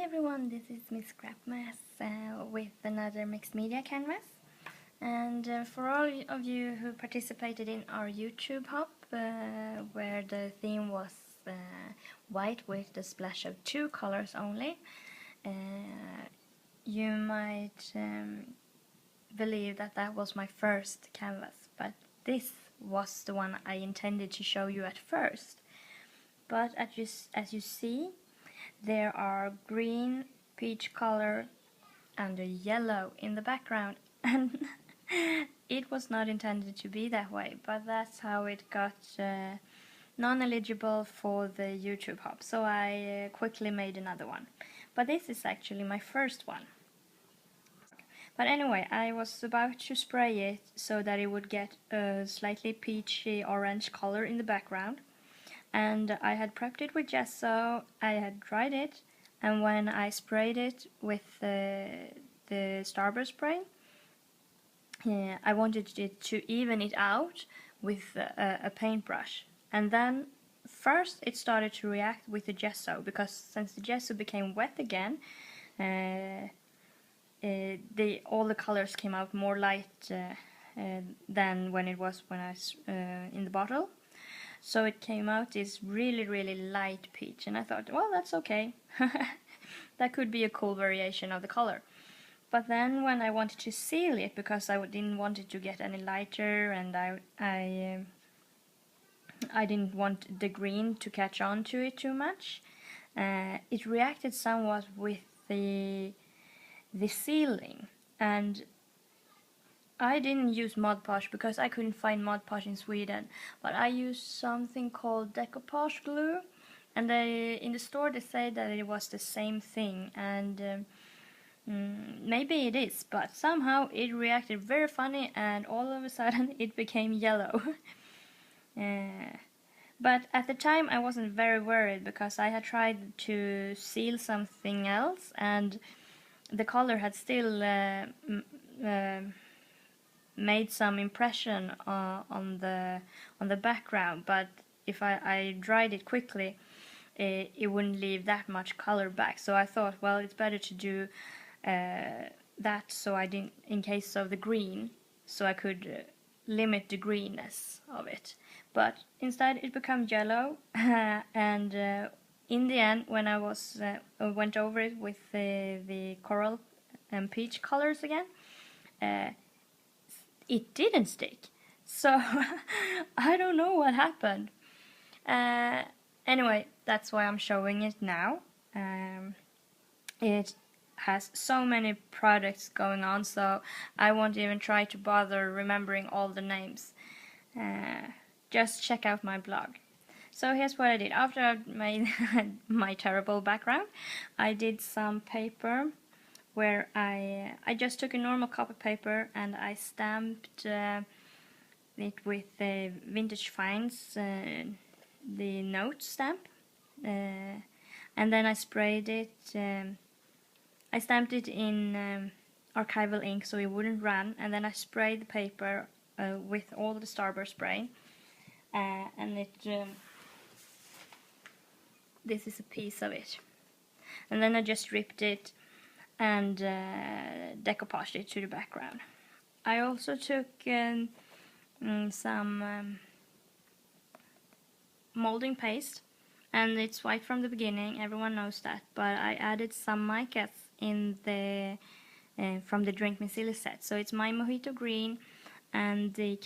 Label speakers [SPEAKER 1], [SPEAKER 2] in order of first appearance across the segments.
[SPEAKER 1] everyone, this is Miss Scrapmas with another mixed media canvas. And for all of you who participated in our YouTube hop, where the theme was white with a splash of 2 colors only, you might believe that that was my first canvas, but this was the one I intended to show you at first. But as you see, there are green, peach color and a yellow in the background, and it was not intended to be that way, but that's how it got non-eligible for the YouTube hop, so I quickly made another one. But this is actually my first one. But anyway, I was about to spray it so that it would get a slightly peachy orange color in the background. And I had prepped it with gesso, I had dried it, and when I sprayed it with the Starburst spray, I wanted it to even it out with a paintbrush. And then first it started to react with the gesso, because since the gesso became wet again, all the colors came out more light than when it was in the bottle. So it came out this really light peach, and I thought, well, that's okay. That could be a cool variation of the color. But then when I wanted to seal it, because I didn't want it to get any lighter, and I didn't want the green to catch on to it too much, it reacted somewhat with the sealing. And I didn't use Mod Podge because I couldn't find Mod Podge in Sweden, but I used something called decoupage glue, and in the store they said that it was the same thing, and maybe it is, but somehow it reacted very funny, and all of a sudden it became yellow. But at the time I wasn't very worried, because I had tried to seal something else, and the color had still made some impression on the background, but if I dried it quickly, it wouldn't leave that much color back. So I thought, well, it's better to do that, so I didn't, in case of the green, so I could limit the greenness of it. But instead it became yellow, and in the end, when I went over it with the coral and peach colors again, it didn't stick. So I don't know what happened. Anyway, that's why I'm showing it now. It has so many products going on, so I won't even try to bother remembering all the names. Just check out my blog. So here's what I did. After I made my terrible background, I did some paper where I just took a normal copy paper and I stamped it with the Vintage Finds, the note stamp, and then I sprayed it. I stamped it in archival ink so it wouldn't run, and then I sprayed the paper with all the Starburst spray, and this is a piece of it. And then I just ripped it and decoupaged it to the background. I also took some molding paste, and it's white from the beginning, everyone knows that, but I added some micas in the from the Drink Me Silly set. So it's my Mojito Green and the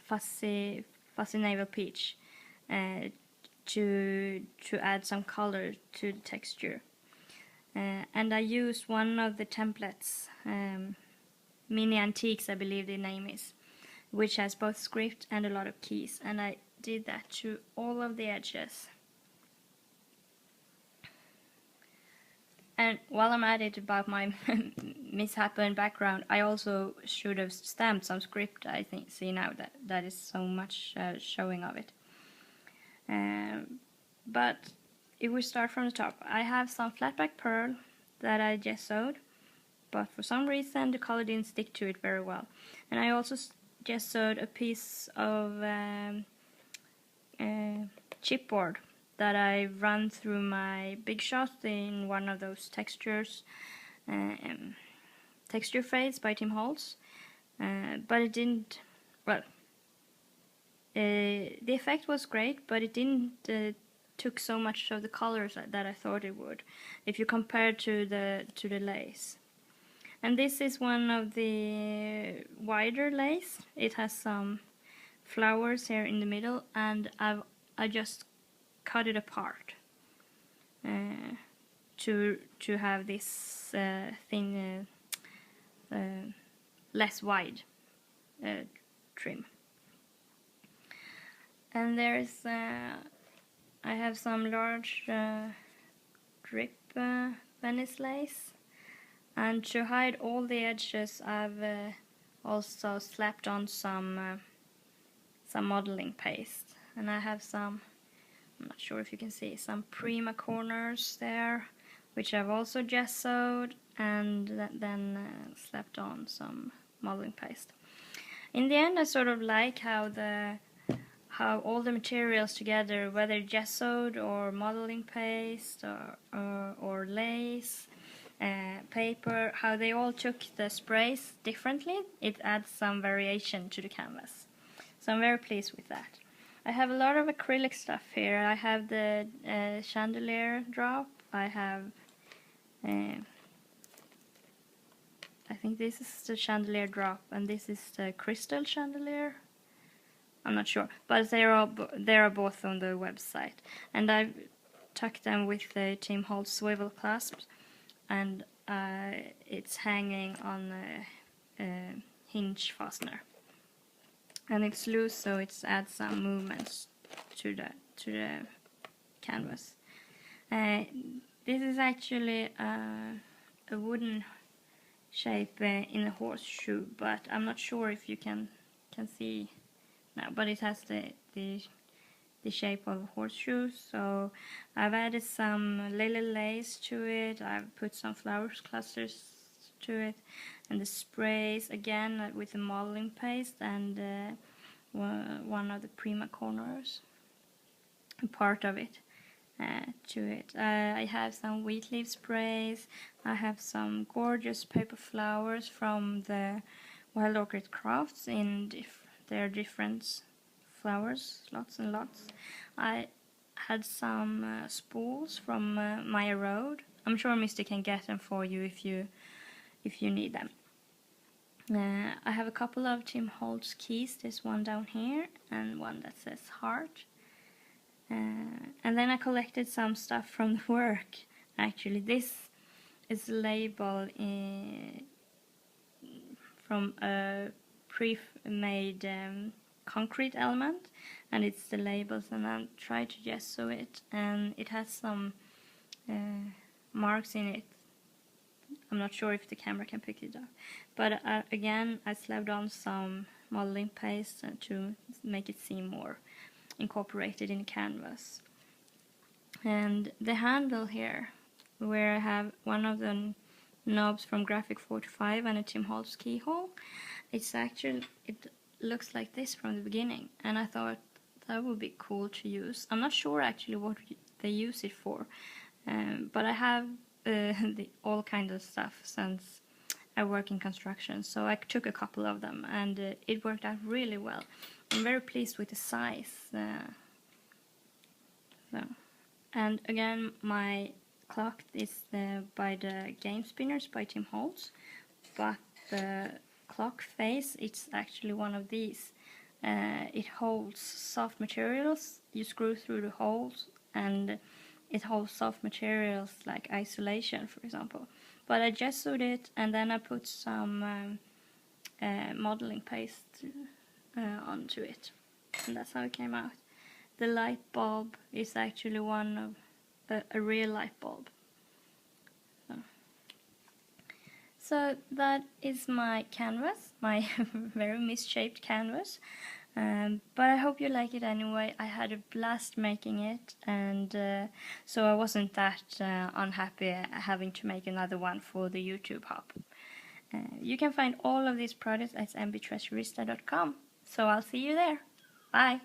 [SPEAKER 1] Fuzzy Navel Peach to add some color to the texture. And I used one of the templates, Mini Antiques I believe the name is, which has both script and a lot of keys, and I did that to all of the edges. And while I'm at it about my mishap and background, I also should have stamped some script. I think, see now that is so much showing of it. But if we start from the top, I have some flat back pearl that I gessoed, but for some reason the color didn't stick to it very well. And I also gessoed a piece of chipboard that I run through my Big Shot in one of those texture fades by Tim Holtz, but it didn't. Well, the effect was great, but it didn't took so much of the colors that I thought it would, if you compare to the lace. And this is one of the wider lace. It has some flowers here in the middle, and I just cut it apart to have this thin, less wide trim. And there's I have some large drip Venice lace, and to hide all the edges I've also slapped on some modeling paste, and I have some, I'm not sure if you can see, some Prima corners there, which I've also gessoed and then slapped on some modeling paste. In the end, I sort of like how all the materials together, whether gessoed or modeling paste or lace, paper, how they all took the sprays differently. It adds some variation to the canvas. So I'm very pleased with that. I have a lot of acrylic stuff here. I have the chandelier drop. I have, I think this is the chandelier drop, and this is the crystal chandelier. I'm not sure, but they are both on the website, and I've tucked them with the Tim Holtz swivel clasps, and it's hanging on a hinge fastener, and it's loose, so it adds some movements to the canvas. This is actually a wooden shape in a horseshoe, but I'm not sure if you can see now, but it has the shape of a horseshoe. So I've added some lily lace to it. I've put some flowers clusters to it, and the sprays again with the modeling paste, and one of the Prima corners, part of it, to it. I have some wheat leaf sprays. I have some gorgeous paper flowers from the Wild Orchid Crafts in their different flowers, lots and lots. I had some spools from Maya Road. I'm sure Misty can get them for you if you need them. I have a couple of Tim Holtz keys. There's one down here and one that says heart. And then I collected some stuff from the work. Actually, this is a label from a pre-made concrete element, and it's the labels, and I tried to gesso it, and it has some marks in it. I'm not sure if the camera can pick it up, but again I slapped on some modeling paste to make it seem more incorporated in the canvas. And the handle here, where I have one of the knobs from Graphic 45 and a Tim Holtz keyhole, it looks like this from the beginning, and I thought that would be cool to use. I'm not sure actually what they use it for, but I have all kinds of stuff since I work in construction, so I took a couple of them, and it worked out really well. I'm very pleased with the size. And again, my clock is by the Game Spinners by Tim Holtz, but the clock face, it's actually one of these. It holds soft materials. You screw through the holes, and it holds soft materials like isolation, for example. But I gessoed it, and then I put some modeling paste onto it, and that's how it came out. The light bulb is actually one of a real light bulb. So that is my canvas, my very misshaped canvas. But I hope you like it anyway. I had a blast making it, and so I wasn't that unhappy having to make another one for the YouTube hub. You can find all of these products at mbtreasurista.com. So I'll see you there. Bye!